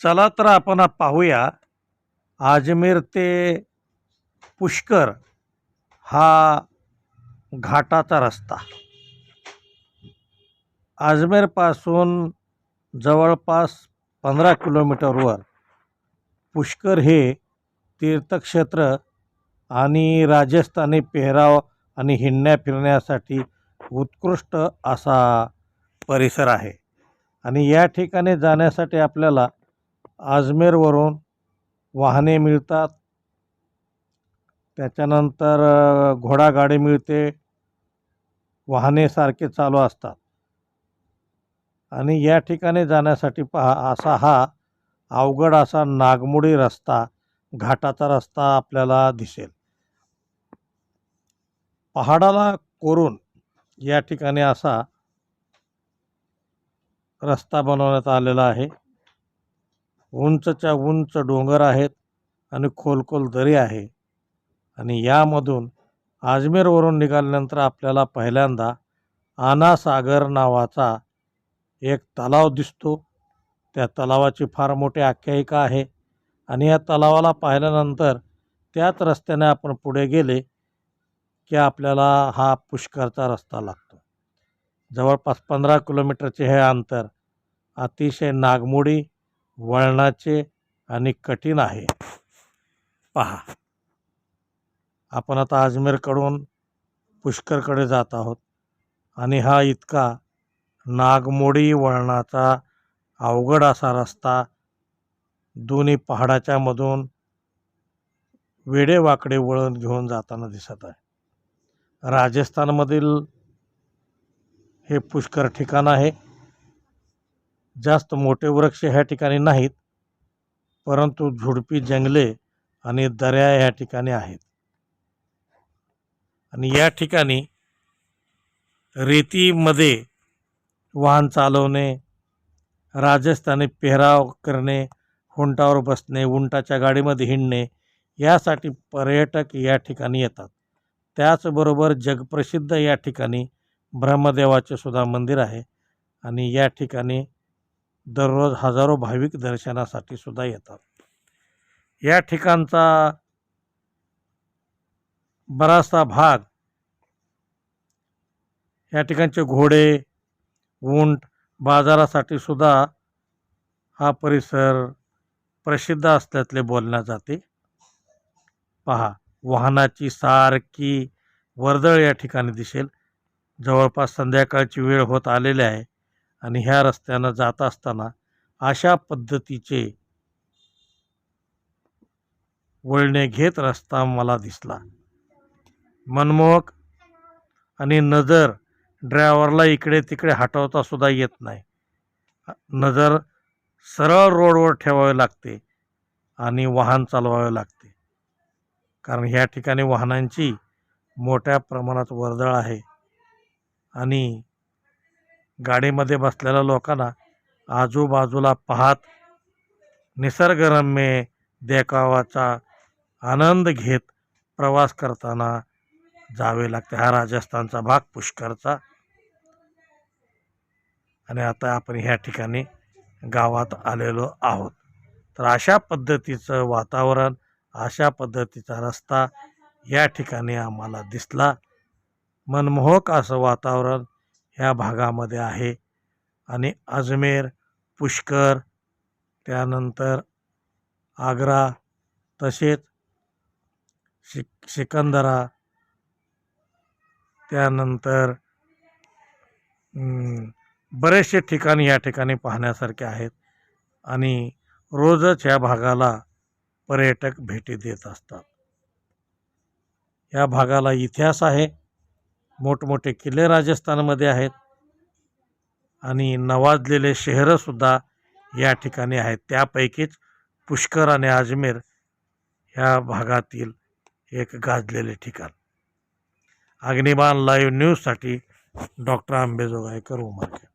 चला तर आपण पाहूया अजमेर ते पुष्कर हा घाटाचा रस्ता. अजमेरपासून जवळपास 15 किलोमीटरवर पुष्कर हे तीर्थक्षेत्र आणि राजस्थानी पेहराव आणि हिंडण्या फिरण्यासाठी उत्कृष्ट असा परिसर आहे. आणि या ठिकाणी जाण्यासाठी आपल्याला अजमेरवरून वाहने मिळतात, त्याच्यानंतर घोडागाडी मिळते, वाहने सारखे चालू असतात. आणि या ठिकाणी जाण्यासाठी पहा असा हा अवघड असा नागमोडी रस्ता, घाटाचा रस्ता आपल्याला दिसेल. पहाडाला कोरून या ठिकाणी असा रस्ता बनवण्यात आलेला आहे. उंचच्या उंच डोंगर आहेत आणि खोल दरी आहे. आणि यामधून अजमेरवरून निघाल्यानंतर आपल्याला पहिल्यांदा आनासागर नावाचा एक तलाव दिसतो. त्या तलावाची फार मोठी आख्यायिका आहे. आणि या तलावाला पाहिल्यानंतर त्याच रस्त्याने आपण पुढे गेले की आपल्याला हा पुष्करचा रस्ता लागतो. जवळपास 15 किलोमीटरचे हे अंतर अतिशय नागमोडी, वळणाचे आणि कठीण आहे. पहा, आपण आता अजमेरकडून पुष्करकडे जात आहोत. आणि हा इतका नागमोडी, वळणाचा, अवघड असा रस्ता दोन्ही पहाडाच्या मधून वेडेवाकडे वळण घेऊन जाताना दिसत आहे. राजस्थानमधील हे पुष्कर ठिकाण आहे. जास्त मोठे वृक्ष ह्या ठिकाणी नाहीत, परंतु झुडपी, जंगले आणि दऱ्या ह्या ठिकाणी आहेत. आणि या ठिकाणी रेतीमध्ये वाहन चालवणे, राजस्थानी पेहराव करणे, उंटावर बसणे, उंटाच्या गाडीमध्ये हिंडणे यासाठी पर्यटक या ठिकाणी येतात. त्याचबरोबर जगप्रसिद्ध या ठिकाणी ब्रह्मदेवाचे सुद्धा मंदिर आहे. आणि या ठिकाणी दररोज हजारो भाविक दर्शनासाठी सुद्धा येतात. या ठिकाणचा बराचसा भाग, या ठिकाणचे घोडे, उंट बाजारासाठी सुद्धा हा परिसर प्रसिद्ध असल्यातले बोलण्यात जाते. पहा, वाहनाची सारखी वर्दळ या ठिकाणी दिसेल. जवळपास संध्याकाळची वेळ होत आलेली आहे. आणि ह्या रस्त्यानं जात असताना अशा पद्धतीचे वळणे घेत रस्ता मला दिसला. मनमोहक आणि नजर ड्रायव्हरला इकडे तिकडे हटवता सुद्धा येत नाही. नजर सरळ रोडवर ठेवावी लागते आणि वाहन चालवावे लागते. कारण ह्या ठिकाणी वाहनांची मोठ्या प्रमाणात वर्दळ आहे. आणि गाडीमध्ये बसलेल्या लोकांना आजूबाजूला पाहत निसर्गरम्य देखावाचा आनंद घेत प्रवास करताना जावे लागते. हा राजस्थानचा भाग पुष्करचा. आणि आता आपण ह्या ठिकाणी गावात आलेलो आहोत. तर अशा पद्धतीचं वातावरण, अशा पद्धतीचा रस्ता या ठिकाणी आम्हाला दिसला. मनमोहक असं वातावरण ह्या भागामध्ये आहे. आणि अजमेर, पुष्कर, त्यानंतर आग्रा, तसेच सिकंदरा, त्यानंतर बरेचसे ठिकाण या ठिकाणी पाहण्यासारखे आहेत. आणि रोजच ह्या भागाला पर्यटक भेटी देत असतात. या भागाला इतिहास आहे. मोठमोठे किल्ले राजस्थानमध्ये आहेत. आणि नवाजलेले शहरंसुद्धा या ठिकाणी आहेत. त्यापैकीच पुष्कर आणि अजमेर ह्या भागातील एक गाजलेले ठिकाण. अग्निबाण लाईव्ह न्यूजसाठी डॉक्टर आंबेजोगाईकर, उमरखेड.